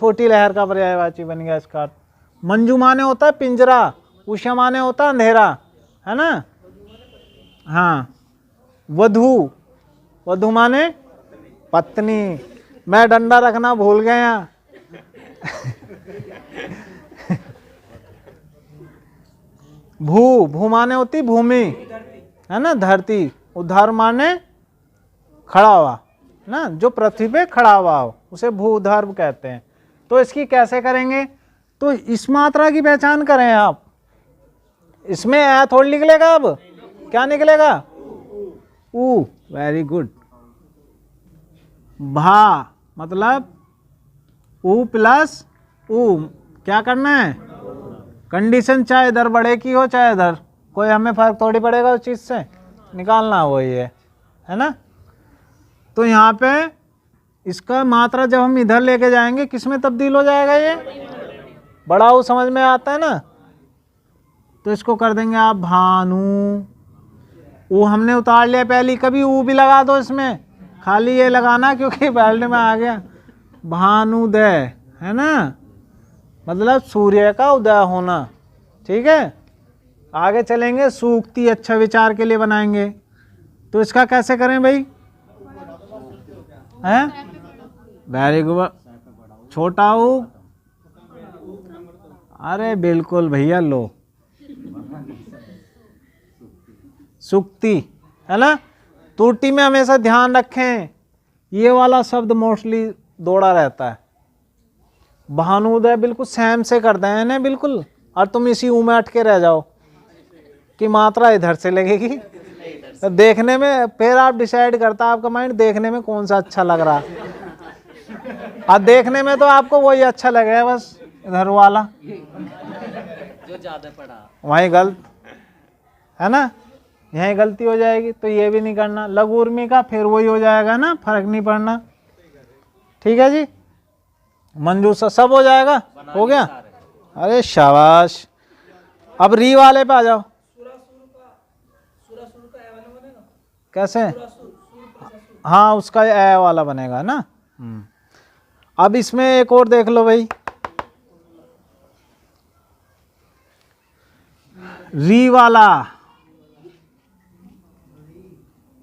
छोटी लहर का पर्यायवाची बन गया इसका अर्थ। मंजू माने होता है पिंजरा, उषा माने होता है अंधेरा, है ना। हाँ, वधू, वधू माने पत्नी। मैं डंडा रखना भूल गया। भू, भू माने होती भूमि, है ना, धरती। उधर माने खड़ा हुआ ना, जो पृथ्वी पे खड़ा हुआ हो उसे भूधर्व कहते हैं। तो इसकी कैसे करेंगे, तो इस मात्रा की पहचान करें आप। इसमें ऐ थोड़ी निकलेगा, अब क्या निकलेगा, ऊ। Very good. भा मतलब ऊ प्लस ऊ, क्या करना है, कंडीशन चाहे इधर बढ़े की हो चाहे इधर, कोई हमें फर्क थोड़ी पड़ेगा उस चीज से, निकालना वही है ना। तो यहाँ पे इसका मात्रा जब हम इधर लेके जाएंगे किस में तब्दील हो जाएगा, ये बड़ा ऊ समझ में आता है ना। तो इसको कर देंगे आप भानु। ऊ हमने उतार लिया पहली, कभी ऊ भी लगा दो इसमें, खाली ये लगाना क्योंकि बैल्ट में आ गया। भानुदय, है ना, मतलब सूर्य का उदय होना। ठीक है, आगे चलेंगे, सूक्ति अच्छा विचार के लिए बनाएंगे। तो इसका कैसे करें भाई, हैं, वेरी गुड, छोटा ऊ, अरे बिल्कुल भैया, लो सूक्ति, है ना। त्रुटि में हमेशा ध्यान रखें, ये वाला शब्द मोस्टली दौड़ा रहता है। भानुदय बिल्कुल सेम से कर दें ना बिल्कुल, और तुम इसी ऊ में अटके रह जाओ कि मात्रा इधर से लगेगी। तो देखने में फिर आप डिसाइड करता आपका माइंड देखने में कौन सा अच्छा लग रहा, और देखने में तो आपको वही अच्छा लगेगा, बस इधर वाला जो ज्यादा पढ़ा वही गलत, है ना, यही गलती हो जाएगी। तो ये भी नहीं करना। लघु उर्मी का फिर वही हो जाएगा ना, फर्क नहीं पड़ना। ठीक है जी, मंजूसा सब हो जाएगा, हो गया, अरे शाबाश। अब री वाले पे आ जाओ। कैसे, हाँ उसका ए वाला बनेगा ना। अब इसमें एक और देख लो भाई, री वाला,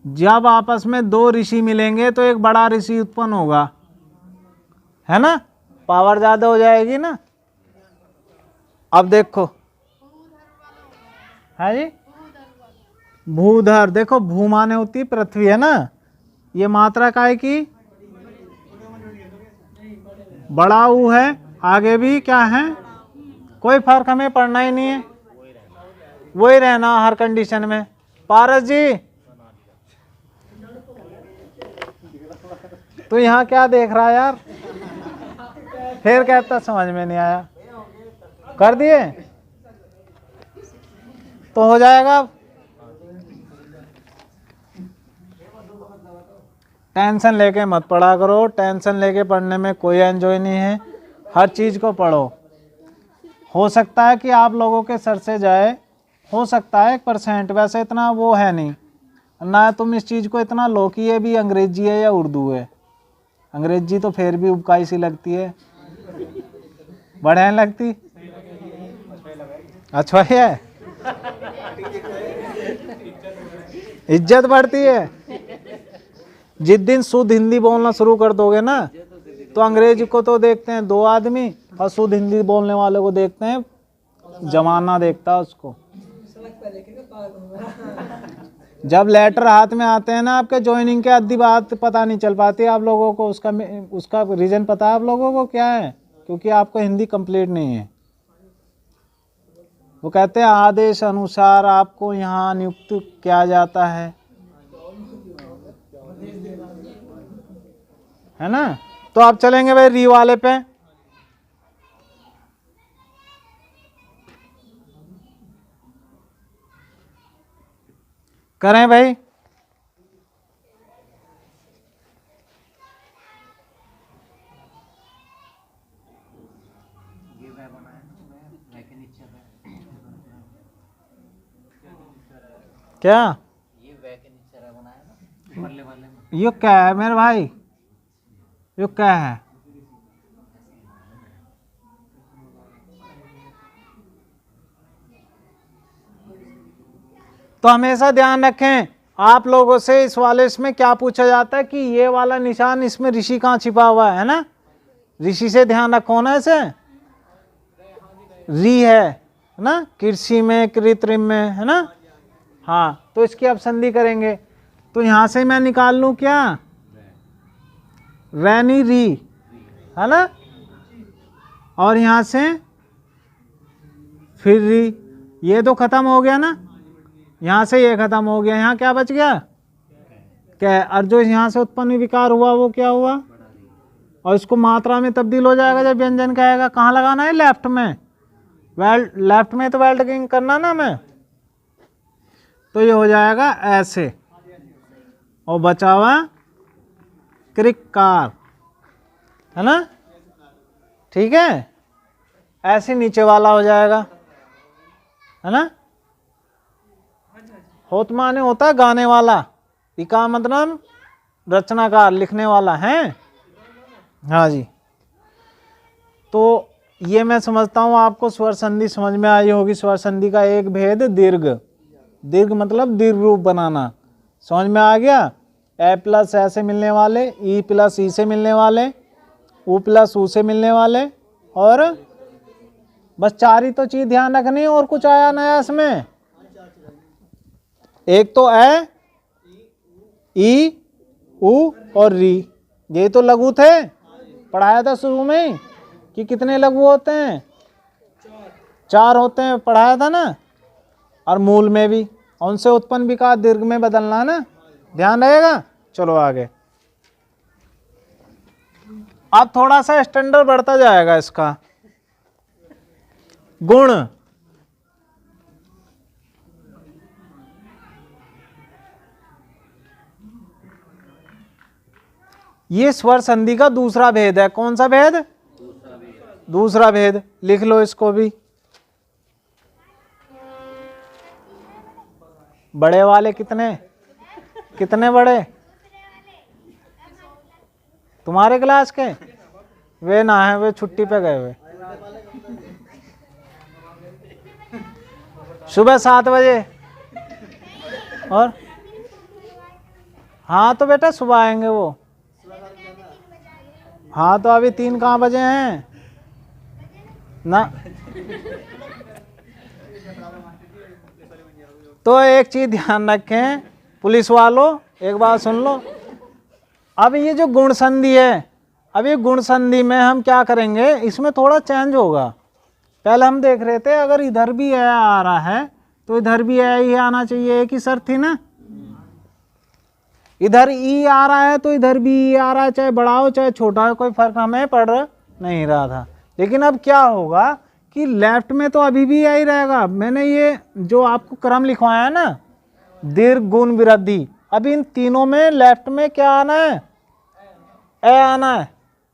जब आपस में दो ऋषि मिलेंगे तो एक बड़ा ऋषि उत्पन्न होगा, है ना, पावर ज्यादा हो जाएगी ना। अब देखो, है जी, भूधर, देखो भू माने होती पृथ्वी, है ना, ये मात्रा का है कि बड़ा ऊ है, आगे भी क्या है, कोई फर्क हमें पड़ना ही नहीं है, वही रहना हर कंडीशन में। पारस जी, तो यहाँ क्या देख रहा है यार, फिर कहता समझ में नहीं आया, कर दिए तो हो जाएगा। टेंशन लेके मत पढ़ा करो, टेंशन लेके पढ़ने में कोई एंजॉय नहीं है, हर चीज को पढ़ो। हो सकता है कि आप लोगों के सर से जाए, हो सकता है 1%, वैसे इतना वो है नहीं ना, तुम इस चीज को इतना लो कि ये भी अंग्रेजी है या उर्दू है। अंग्रेजी तो फिर भी उबकाई सी लगती है, बढ़िया लगती, अच्छा है, इज्जत बढ़ती है। जिस दिन शुद्ध हिंदी बोलना शुरू कर दोगे ना, तो अंग्रेजी को तो देखते हैं 2 आदमी, और शुद्ध हिंदी बोलने वाले को देखते हैं, जमाना देखता है उसको। जब लेटर हाथ में आते हैं ना आपके ज्वाइनिंग के, आधी बात पता नहीं चल पाती आप लोगों को, उसका रीजन पता है आप लोगों को क्या है, क्योंकि आपको हिंदी कंप्लीट नहीं है। वो कहते हैं आदेश अनुसार आपको यहाँ नियुक्त किया जाता है ना। तो आप चलेंगे भाई री वाले पे, करें भाई। क्या ये वै के नीचे बनाया ना बल्ले वाले में, यो क्या है मेरे भाई, यो क्या है, तो हमेशा ध्यान रखें आप लोगों से इस वाले इसमें क्या पूछा जाता है कि ये वाला निशान इसमें ऋषि कहाँ छिपा हुआ है ना, ऋषि से ध्यान रखो ना, ऐसे री है ना, कृषि में कृत्रिम में है ना। हाँ तो इसकी अब संधि करेंगे, तो यहां से मैं निकाल लूं क्या, रैनी री है ना, और यहां से फिर री, ये तो खत्म हो गया ना, यहां से ये खत्म हो गया, यहां क्या बच गया क्या, और जो यहां से उत्पन्न विकार हुआ वो क्या हुआ, और इसको मात्रा में तब्दील हो जाएगा जब व्यंजन का आएगा। कहाँ लगाना है, लेफ्ट में, वेल्ड लेफ्ट में तो वेल्डिंग करना ना मैं, तो ये हो जाएगा ऐसे, और बचा हुआ क्रिकार है ना, ठीक है, ऐसे नीचे वाला हो जाएगा है ना। होत माने होता है गाने वाला, इका मतलब रचनाकार लिखने वाला है। हाँ जी, तो ये मैं समझता हूँ आपको स्वर संधि समझ में आई होगी। स्वर संधि का एक भेद दीर्घ, दीर्घ मतलब दीर्घ रूप बनाना, समझ में आ गया। ए प्लस ए से मिलने वाले, ई प्लस ई से मिलने वाले, ऊ प्लस ऊ से मिलने वाले, और बस चार ही तो चीज ध्यान रखनी, और कुछ आया नया इसमें, एक तो ए, ई, ऊ और री, ये तो लघु थे, पढ़ाया था शुरू में कि कितने लघु होते हैं, चार होते हैं, पढ़ाया था ना, और मूल में भी, उनसे उत्पन्न विकार दीर्घ में बदलना है ना, ध्यान रहेगा। चलो आगे, अब थोड़ा सा स्टैंडर्ड बढ़ता जाएगा इसका। गुण, ये स्वर संधि का दूसरा भेद है। कौन सा भेद, दूसरा भेद, लिख लो इसको भी। बड़े वाले कितने, कितने बड़े, तुम्हारे क्लास के, वे ना है, वे छुट्टी पे गए हुए, सुबह 7 बजे, और हाँ तो बेटा सुबह आएंगे वो, हाँ तो अभी 3 कहाँ बजे हैं ना। तो एक चीज ध्यान रखें पुलिस वालों, एक बात सुन लो, अब ये जो गुण संधि है, अब ये गुण संधि में हम क्या करेंगे, इसमें थोड़ा चेंज होगा। पहले हम देख रहे थे अगर इधर भी ए आ रहा है तो इधर भी ए ही आना चाहिए, एक ही शर्त थी ना। इधर ई आ रहा है तो इधर भी ई आ रहा है, चाहे बड़ा हो चाहे छोटा हो, कोई फर्क हमें पड़ नहीं रहा था। लेकिन अब क्या होगा कि लेफ्ट में तो अभी भी यही रहेगा। मैंने ये जो आपको क्रम लिखवाया है ना, दीर्घ गुण वृद्धि, अब इन तीनों में लेफ्ट में क्या आना है, ए आना है,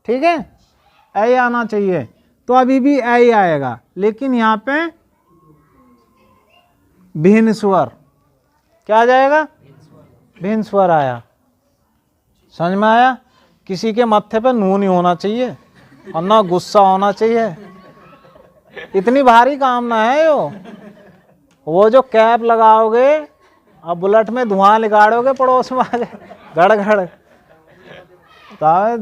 ठीक है, ए आना चाहिए, तो अभी भी ए ही आएगा। लेकिन यहाँ पे भिन्न स्वर, क्या आ जाएगा, भिन्न स्वर आया, समझ में आया। किसी के मत्थे पे नून ही होना चाहिए और ना गुस्सा होना चाहिए, इतनी भारी काम ना है वो जो कैप लगाओगे और बुलेट में धुआं निकालोगे पड़ोस में घड़ घड़, तो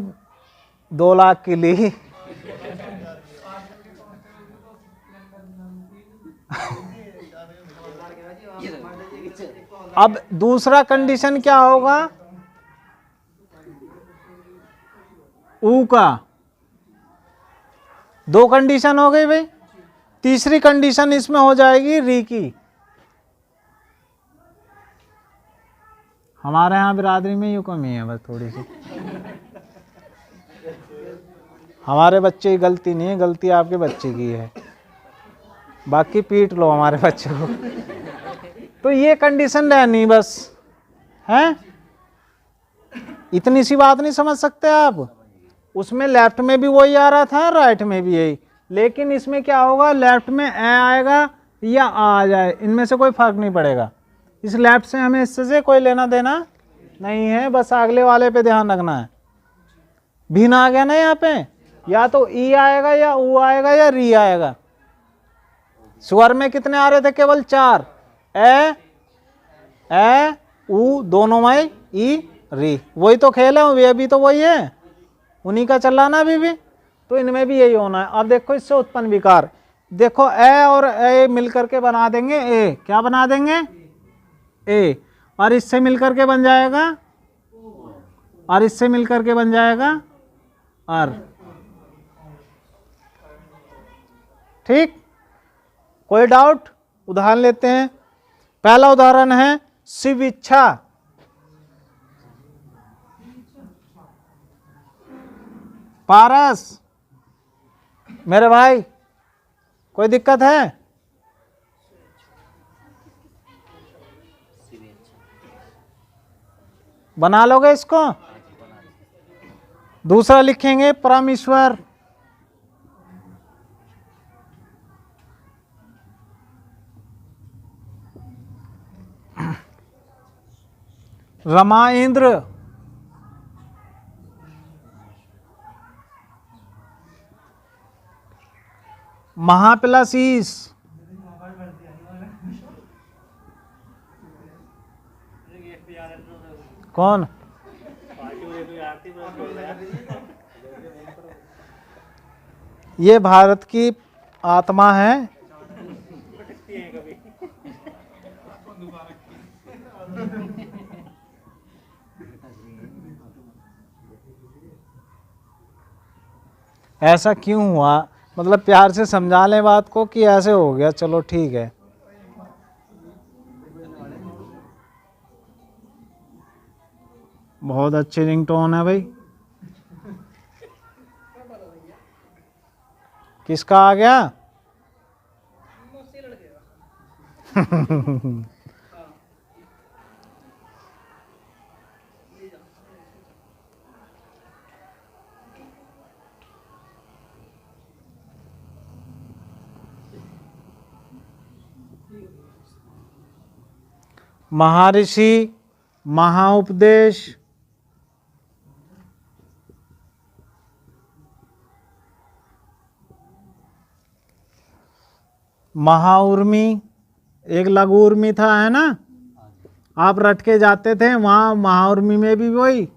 2 लाख की ली। अब दूसरा कंडीशन क्या होगा, ऊ का 2 कंडीशन हो गई भाई। तीसरी कंडीशन इसमें हो जाएगी री की। हमारे यहाँ बिरादरी में यूं कमी है बस थोड़ी सी, हमारे बच्चे की गलती नहीं है, गलती आपके बच्चे की है, बाकी पीट लो हमारे बच्चे को। तो ये कंडीशन रहनी बस है, इतनी सी बात नहीं समझ सकते आप। उसमें लेफ्ट में भी वही आ रहा था, राइट में भी यही, लेकिन इसमें क्या होगा, लेफ्ट में ए आएगा या आ जाए, इनमें से कोई फर्क नहीं पड़ेगा। इस लेफ्ट से हमें इससे से कोई लेना देना नहीं है, बस अगले वाले पे ध्यान रखना है। भिन्न आ गया ना यहाँ पे, या तो ई आएगा या ऊ आएगा या री आएगा। स्वर में कितने आ रहे थे, केवल 4, ए ए ऊ दोनों में ई री, वही तो खेल है, ये भी तो वही है, उन्हीं का चल रहा ना अभी भी, तो इनमें भी यही होना है। अब देखो इससे उत्पन्न विकार, देखो ए और ए मिलकर के बना देंगे ए, क्या बना देंगे ए, और इससे मिलकर के बन जाएगा, और इससे मिलकर के बन जाएगा आर। ठीक, कोई डाउट? उदाहरण लेते हैं। पहला उदाहरण है शिव इच्छा। पारस मेरे भाई, कोई दिक्कत है? बना लोगे इसको? दूसरा लिखेंगे परमेश्वर। रमा इंद्र। महाप्लासीस। कौन? ये भारत की आत्मा है। ऐसा क्यों हुआ, मतलब प्यार से समझा लें बात को कि ऐसे हो गया, चलो ठीक है। बहुत अच्छी रिंगटोन है भाई। किसका आ गया? महर्षि, महाउपदेश, महाउर्मी, एक लघु उर्मी था है ना, आप रट के जाते थे वहां, महाउर्मी में भी वही।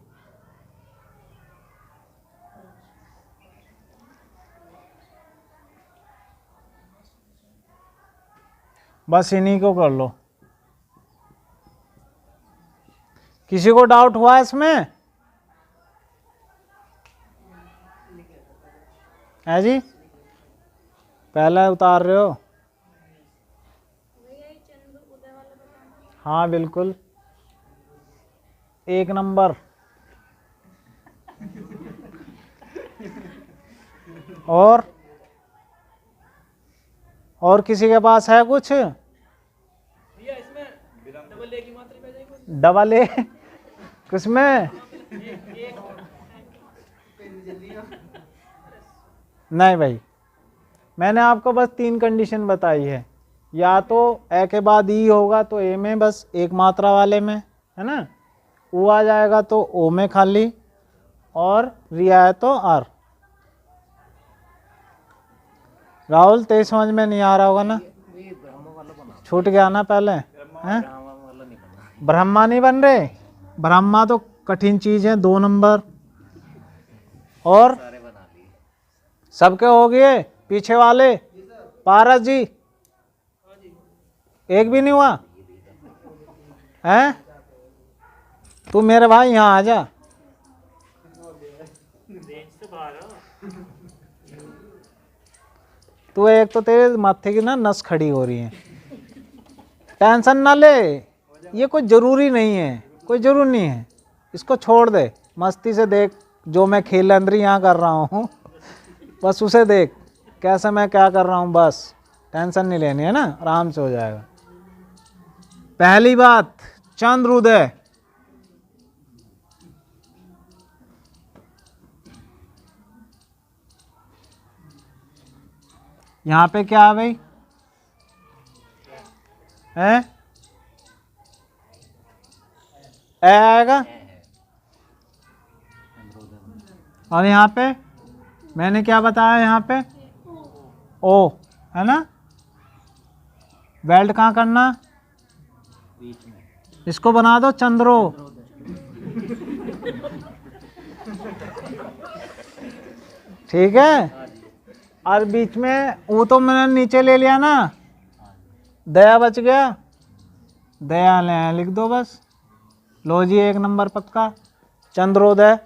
बस इन्हीं को कर लो। किसी को डाउट हुआ इसमें? है जी, पहले उतार रहे हो? हाँ बिल्कुल, एक नंबर। और किसी के पास है कुछ? डबल ए किसमें? नहीं भाई, मैंने आपको बस 3 कंडीशन बताई है, या तो ए के बाद ई होगा तो ए में बस एक मात्रा वाले में, है ना, ऊ आ जाएगा तो ओ में खाली, और रिया है तो आर। राहुल तेज समझ में नहीं आ रहा होगा ना, छूट गया ना पहले हैं? ब्रह्मा नहीं बन रहे, ब्रह्मा तो कठिन चीज है, 2 नंबर। और सबके हो गए? पीछे वाले पारस जी एक भी नहीं हुआ है? तू मेरे भाई यहाँ आ जा। तू एक तो तेरे माथे की ना नस खड़ी हो रही है, टेंशन ना ले, ये कोई जरूरी नहीं है, कोई जरूर नहीं है, इसको छोड़ दे, मस्ती से देख जो मैं खेल अंदर यहाँ कर रहा हूँ, बस उसे देख कैसे मैं क्या कर रहा हूँ, बस टेंशन नहीं लेनी है ना, आराम से हो जाएगा। पहली बात, चंद्र उदय। यहाँ पे क्या है भाई? है ए आएगा, और यहाँ पे मैंने क्या बताया, यहाँ पे ओ है ना, वेल्ड कहाँ करना? इसको बना दो चंद्रो। ठीक है। और बीच में वो तो मैंने नीचे ले लिया ना, दया बच गया, दया ले लिख दो बस। लो जी 1 नंबर पक्का। चंद्रोदय,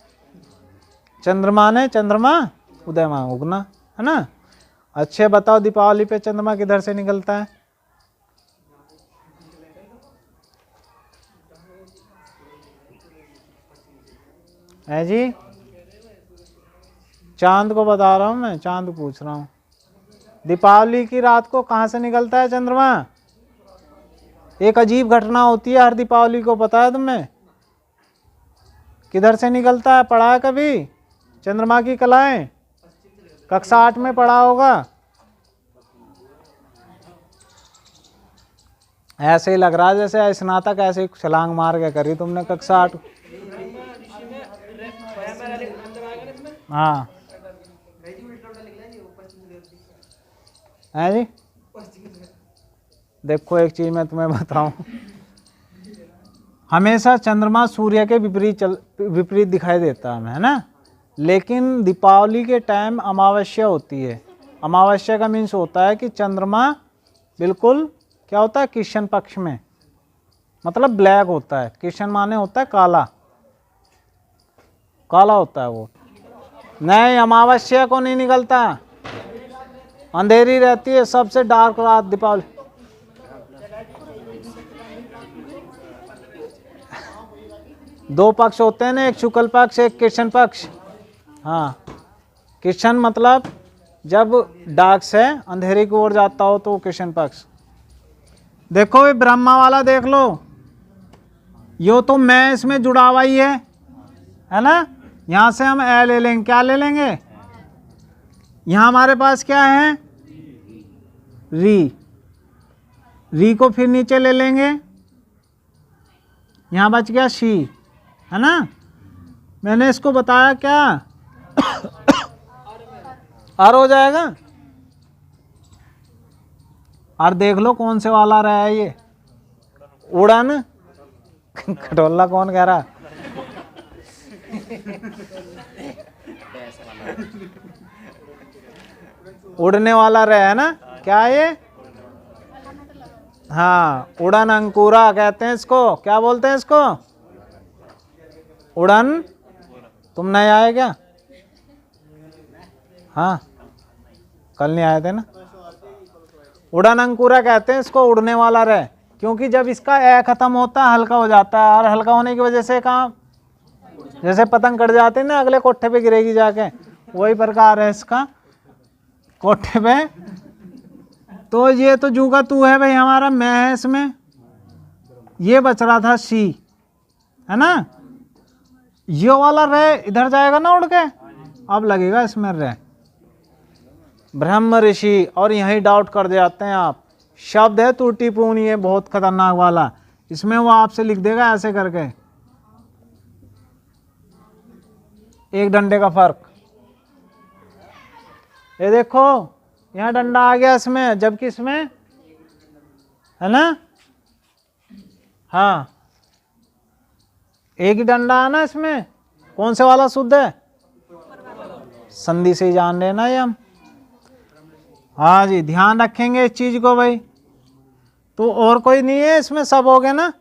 चंद्रमा ने चंद्रमा, उदय मां उगना, है ना। अच्छे बताओ दीपावली पे चंद्रमा किधर से निकलता है जी? चांद को बता रहा हूं मैं, चांद पूछ रहा हूं। दीपावली की रात को कहां से निकलता है चंद्रमा? एक अजीब घटना होती है हर दीपावली को, पता है तुम्हें? किधर से निकलता है, पढ़ा है कभी चंद्रमा की कलाएं? कक्षा 8 में पढ़ा होगा। ऐसे ही लग रहा है जैसे स्नातक ऐसे ही छलांग मार के करी तुमने कक्षा 8। हाँ है जी। देखो एक चीज मैं तुम्हें बताऊं, हमेशा चंद्रमा सूर्य के विपरीत दिखाई देता है हमें, है ना। लेकिन दीपावली के टाइम अमावस्या होती है। अमावस्या का मीन्स होता है कि चंद्रमा बिल्कुल क्या होता है, कृष्ण पक्ष में, मतलब ब्लैक होता है। कृष्ण माने होता है काला, काला होता है वो। नहीं, अमावस्या को नहीं निकलता, अंधेरी रहती है, सबसे डार्क रात दीपावली। दो पक्ष होते हैं ना, एक शुक्ल पक्ष एक कृष्ण पक्ष। हाँ, कृष्ण मतलब जब डार्क से अंधेरे की ओर जाता हो तो कृष्ण पक्ष। देखो ये ब्रह्मा वाला देख लो, यो तो मैं इसमें जुड़ा हुआ ही है ना। यहां से हम ए ले लेंगे, क्या ले लेंगे? यहां हमारे पास क्या है, री को फिर नीचे ले लेंगे, यहां बच गया शी, है ना। मैंने इसको बताया क्या आर हो जाएगा। और देख लो कौन से वाला रहा है ये, उड़न खटोला कौन कह रहा? उड़ने वाला रहा है ना, क्या है ये? हाँ, उड़न अंकुरा कहते हैं इसको। क्या बोलते हैं इसको? उड़न। तुम नहीं आए क्या? हाँ, कल नहीं आए थे ना। उड़न अंकुरा कहते हैं इसको, उड़ने वाला रहे। क्योंकि जब इसका ए खत्म होता है हल्का हो जाता है, और हल्का होने की वजह से काम, जैसे पतंग कट जाते हैं ना, अगले कोठे पे गिरेगी जाके, वही प्रकार है इसका, कोठे पे। तो ये तो जू का तू है भाई, हमारा मैं है इसमें। ये बच रहा था सी, है ना। ये वाला रे इधर जाएगा ना उड़ के, अब लगेगा इसमें रे। ब्रह्म ऋषि, और यही डाउट कर जाते हैं आप। शब्द है त्रुटिपूर्ण, ये बहुत खतरनाक वाला। इसमें वो आपसे लिख देगा ऐसे करके, एक डंडे का फर्क। ये देखो यहाँ डंडा आ गया इसमें, जबकि इसमें है ना। हाँ, एक ही डंडा है ना इसमें। कौन से वाला शुद्ध है? संधि से ही जान लेना ये हम। हाँ जी, ध्यान रखेंगे इस चीज को भाई। तो और कोई नहीं है इसमें, सब हो गए ना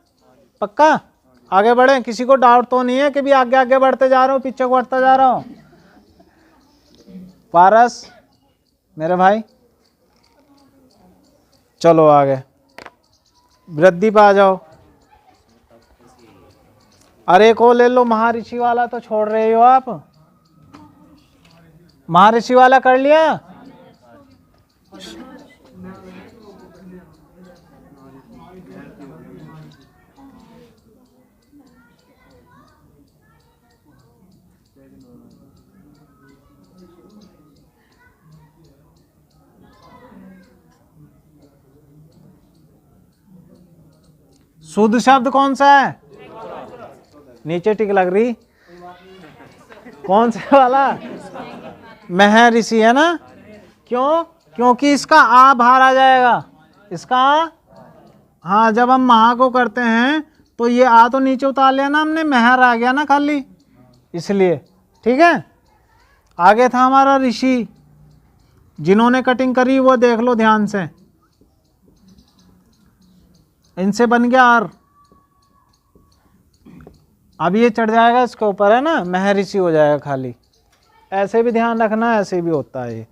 पक्का। आगे बढ़े, किसी को डाउट तो नहीं है कि भी आगे आगे बढ़ते जा रहा हूँ, पीछे को बढ़ता जा रहा हूँ? पारस मेरे भाई, चलो आगे वृद्धि पे आ जाओ। अरे को ले लो, महर्षि वाला तो छोड़ रहे हो आप। महर्षि वाला कर लिया? शुद्ध शब्द कौन सा है? नीचे टिक लग रही, कौन से वाला? महर्षि है ना। क्यों? क्योंकि इसका आ बाहर आ जाएगा, इसका। हाँ, जब हम महा को करते हैं तो ये आ तो नीचे उतार लिया ना हमने, महर आ गया ना खाली, इसलिए। ठीक है, आगे था हमारा ऋषि। जिन्होंने कटिंग करी वो देख लो ध्यान से, इनसे बन गया आर। अब ये चढ़ जाएगा इसके ऊपर, है ना, महर्षि हो जाएगा खाली। ऐसे भी ध्यान रखना, ऐसे भी होता है ये।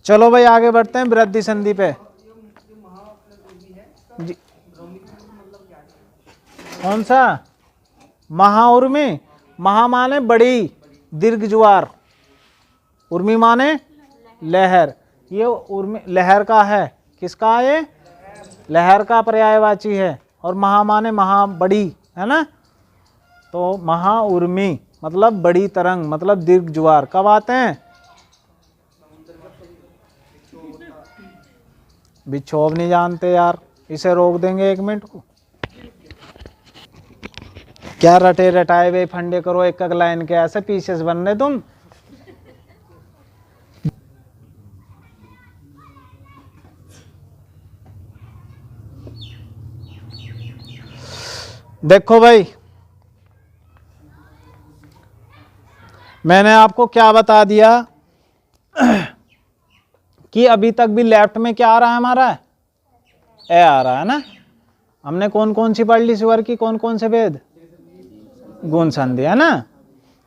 चलो भाई आगे बढ़ते हैं वृद्धि संधि पे। जी, कौन सा? महाउर्मी। महा माने बड़ी, दीर्घ ज्वार, उर्मी माने लहर। ये उर्मी लहर का है, किसका है ये? लहर का पर्यायवाची है। और महा माने महा बड़ी, है ना। तो महा उर्मी मतलब बड़ी तरंग, मतलब दीर्घ ज्वार कब आते हैं? विक्षोभ नहीं जानते यार, इसे रोक देंगे 1 मिनट को। क्या रटे रटाए वे फंडे करो एक एक लाइन के, ऐसे पीसेस बन रहे तुम। देखो भाई, मैंने आपको क्या बता दिया कि अभी तक भी लेफ्ट में क्या आ रहा है हमारा? ए आ रहा है ना। हमने कौन कौन सी पढ़ ली स्वर की, कौन कौन से भेद? गुण संधि, है ना।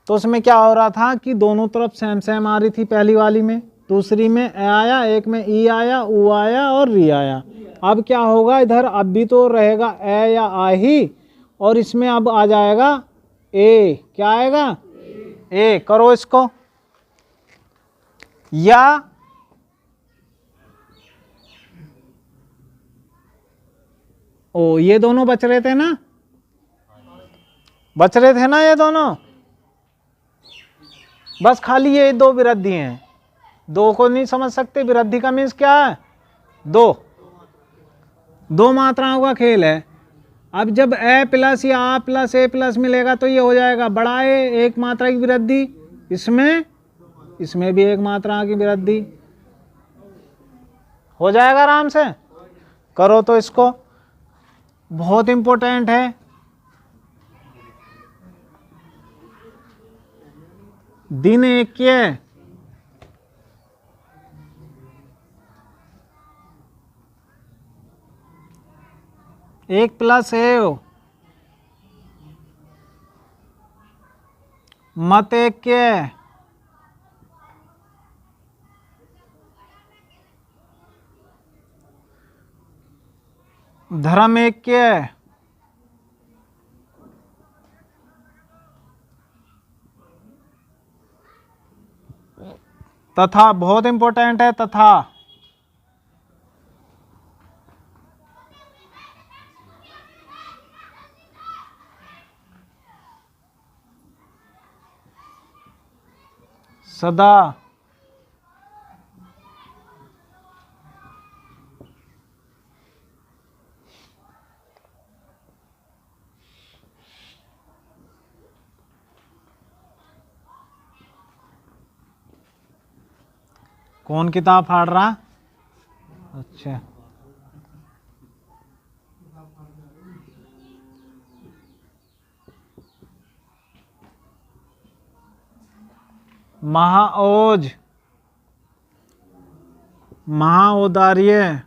तो उसमें क्या हो रहा था कि दोनों तरफ सेम सेम आ रही थी, पहली वाली में, दूसरी में ए आया, एक में ई आया, उ आया और री आया। अब क्या होगा इधर? अब भी तो रहेगा ए या आ ही, और इसमें अब आ जाएगा ए। क्या आएगा? ए। करो इसको, या ओ, ये दोनों बच रहे थे ना, बच रहे थे ना ये दोनों। बस खाली ये 2 विरुद्धि हैं, 2 को नहीं समझ सकते। विरुद्धि का मीन्स क्या है? 2 मात्राओं का खेल है। अब जब ए प्लस या आ प्लस ए प्लस मिलेगा तो ये हो जाएगा बड़ा ए, 1 मात्रा की वृद्धि। इसमें भी 1 मात्रा की वृद्धि हो जाएगा आराम से। करो तो इसको, बहुत इंपॉर्टेंट है। दिन एक के 1 प्लस ए मत 1 के धर्म 1 के तथा, बहुत इंपॉर्टेंट है तथा। सदा। कौन किताब फाड़ रहा? अच्छा, महाओज, महाऔदार्य,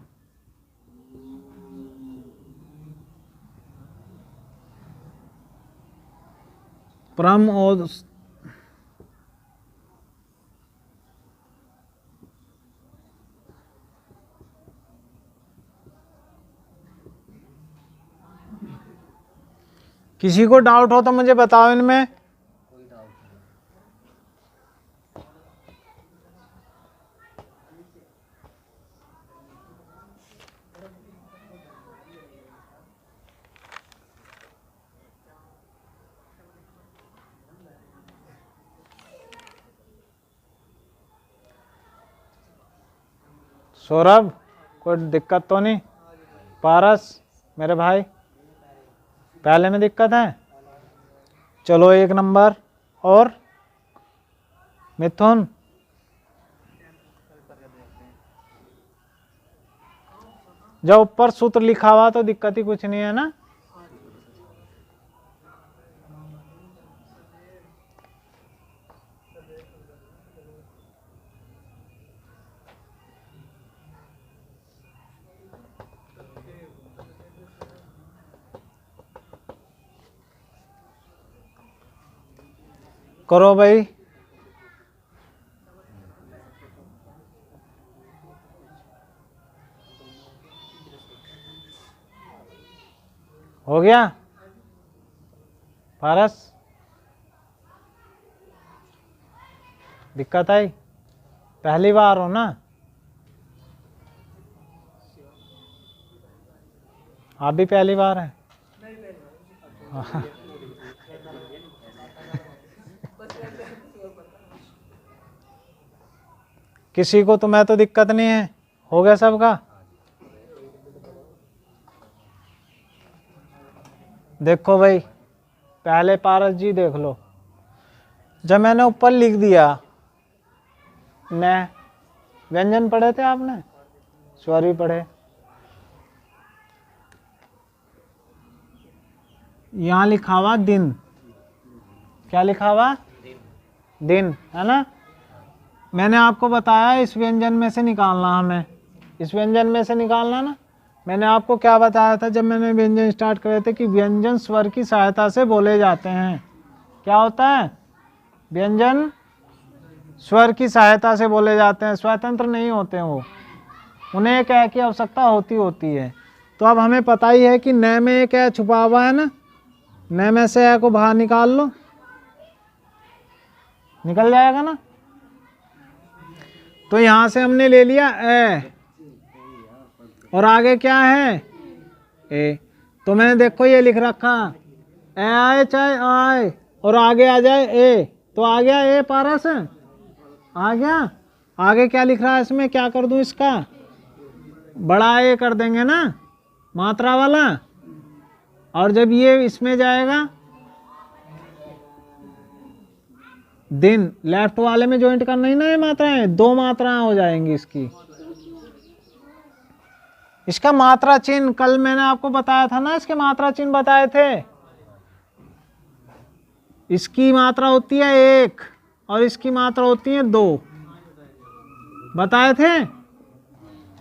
परम ओज, किसी को डाउट हो तो मुझे बताओ इनमें। सौरभ, कोई दिक्कत तो नहीं? पारस मेरे भाई, पहले में दिक्कत है? चलो 1 नंबर। और मिथुन, जब ऊपर सूत्र लिखा हुआ तो दिक्कत ही कुछ नहीं है ना। करो भाई। हो गया पारस? दिक्कत आई? पहली बार हो ना? आप भी पहली बार है? किसी को तुम्हें तो दिक्कत नहीं है? हो गया सबका? देखो भाई, पहले पारस जी देख लो, जब मैंने ऊपर लिख दिया न, व्यंजन पढ़े थे आपने? स्वर भी पढ़े। यहाँ लिखा हुआ दिन, क्या लिखा हुआ? दिन, है ना? मैंने आपको बताया इस व्यंजन में से निकालना, हमें इस व्यंजन में से निकालना ना। मैंने आपको क्या बताया था जब मैंने व्यंजन स्टार्ट करे थे कि व्यंजन स्वर की सहायता से बोले जाते हैं। क्या होता है? व्यंजन स्वर की सहायता से बोले जाते हैं, स्वतंत्र नहीं होते हैं वो, उन्हें एक ए की आवश्यकता होती है। तो अब हमें पता ही है कि न में एक ए छुपा हुआ है ना, न में से ए को बाहर निकाल लो, निकल जाएगा ना। तो यहां से हमने ले लिया ए, और आगे क्या है? ए। तो मैंने देखो ये लिख रखा ए आए चाहे आए, और आगे आ जाए ए, तो आ गया ए पारस, आ गया। आगे क्या लिख रहा है इसमें? क्या कर दूं इसका? बड़ा ए कर देंगे ना, मात्रा वाला। और जब ये इसमें जाएगा दिन, लेफ्ट वाले में ज्वाइंट करना ही ना, ये मात्राएं, दो मात्राएं हो जाएंगी इसकी। इसका मात्रा चिन्ह कल मैंने आपको बताया था ना, इसके मात्रा चिन्ह बताए थे। इसकी मात्रा होती है 1 और इसकी मात्रा होती है 2, बताए थे।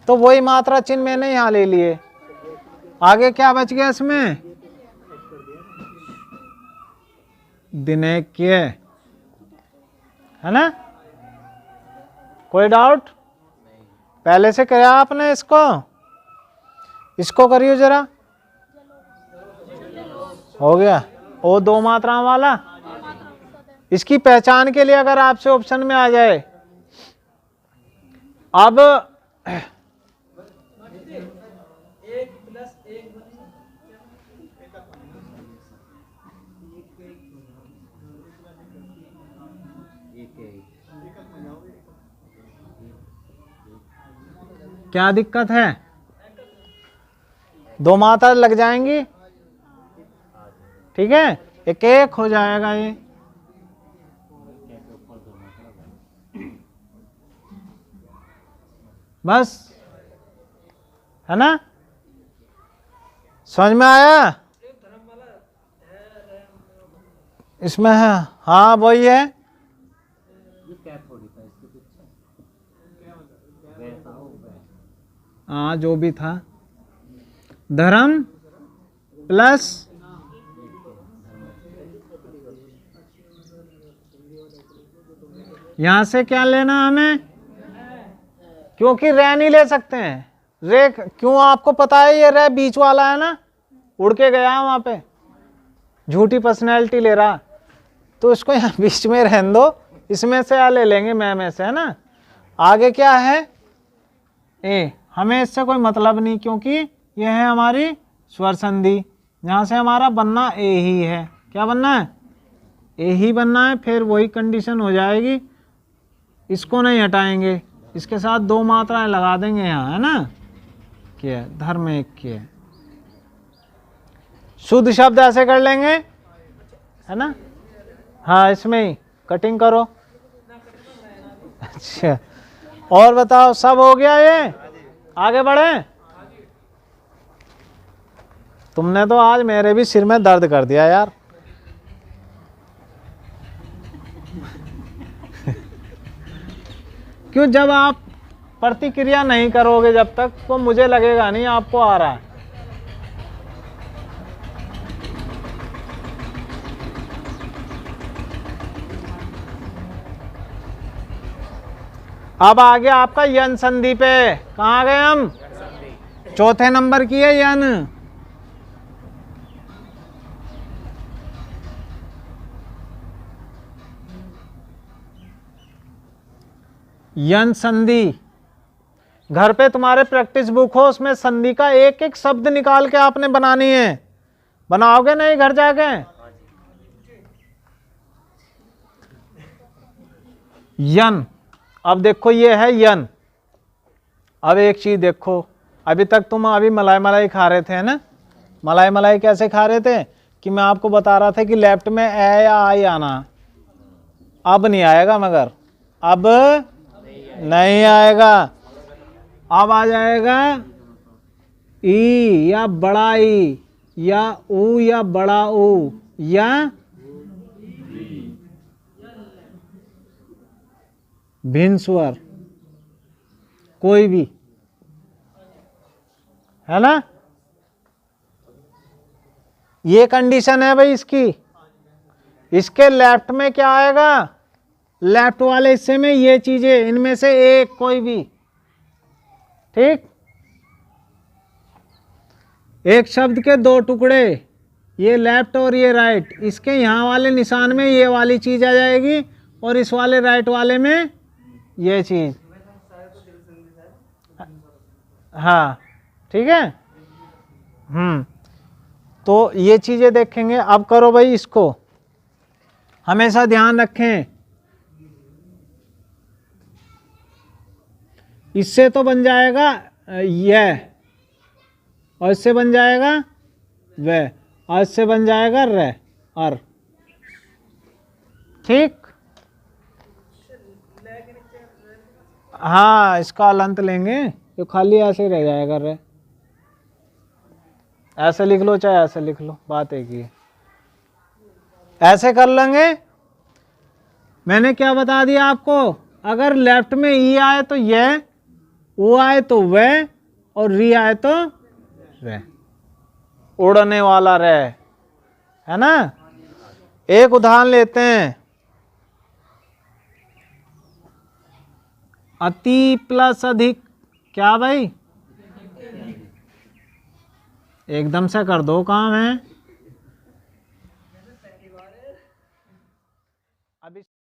तो वही मात्रा चिन्ह मैंने यहां ले लिए। आगे क्या बच गया इसमें? दिनैक्य, है ना? कोई डाउट? पहले से कराया आपने इसको? इसको करियो जरा। हो गया ओ दो मात्राओं वाला। इसकी पहचान के लिए अगर आपसे ऑप्शन में आ जाए, अब क्या दिक्कत है? दो मात्रा लग जाएंगी, ठीक है, एक एक हो जाएगा ये। बस, है ना? समझ में आया? इसमें है, हाँ वही है। हाँ जो भी था, धर्म प्लस यहां से क्या लेना हमें, क्योंकि रे नहीं ले सकते हैं। रे क्यों? आपको पता है ये रे बीच वाला है ना, उड़ के गया वहां पे, झूठी पर्सनैलिटी ले रहा, तो इसको यहाँ बीच में रहने दो, इसमें से आ ले लेंगे, मैं में से, है ना। आगे क्या है? ए। हमें इससे कोई मतलब नहीं, क्योंकि यह है हमारी स्वर संधि, यहां से हमारा बनना ए ही है। क्या बनना है? ए ही बनना है। फिर वही कंडीशन हो जाएगी, इसको नहीं हटाएंगे, इसके साथ दो मात्राएं लगा देंगे यहाँ, है ना। क्या धर्म एक की है, शुद्ध शब्द ऐसे कर लेंगे, है ना। हाँ इसमें ही कटिंग करो। अच्छा और बताओ, सब हो गया? ये आगे बढ़े। तुमने तो आज मेरे भी सिर में दर्द कर दिया यार। क्यों? जब आप प्रतिक्रिया नहीं करोगे जब तक, तो मुझे लगेगा नहीं आपको आ रहा है। अब आ गया आपका यन संधि पे। कहाँ आ गए हम? चौथे नंबर की है यन। यन संधि। घर पे तुम्हारे प्रैक्टिस बुक हो, उसमें संधि का एक एक शब्द निकाल के आपने बनानी है। बनाओगे नहीं घर जाके? यन। अब देखो ये है यन। अब एक चीज देखो, अभी तक तुम अभी मलाई मलाई खा रहे थे ना। मलाई मलाई कैसे खा रहे थे कि मैं आपको बता रहा था कि लेफ्ट में ए या आई आना। अब नहीं आएगा, मगर अब नहीं आएगा। अब आ जाएगा ई या बड़ा ई, या ऊ या बड़ा ऊ, या भिन्न स्वर, कोई भी, है ना। ये कंडीशन है भाई इसकी। इसके लेफ्ट में क्या आएगा? लेफ्ट वाले हिस्से में ये चीजें, इनमें से एक कोई भी। ठीक। एक शब्द के दो टुकड़े, ये लेफ्ट और ये राइट। इसके यहां वाले निशान में ये वाली चीज आ जाएगी और इस वाले राइट वाले में ये चीज। हाँ ठीक है। तो ये चीजें देखेंगे। अब करो भाई इसको, हमेशा ध्यान रखें। इससे तो बन जाएगा यह, और इससे बन जाएगा वह, और इससे बन जाएगा रे और। ठीक। हाँ इसका अलंत लेंगे, तो खाली ऐसे रह जाएगा रे। ऐसे लिख लो चाहे ऐसे लिख लो, बात एक ही है। ऐसे कर लेंगे। मैंने क्या बता दिया आपको? अगर लेफ्ट में ई आए तो यह, ओ आए तो वह, और री आए तो वह। उड़ने वाला रे, है ना। एक उदाहरण लेते हैं। अति प्लस अधिक, क्या भाई? एकदम से कर दो काम है। अभी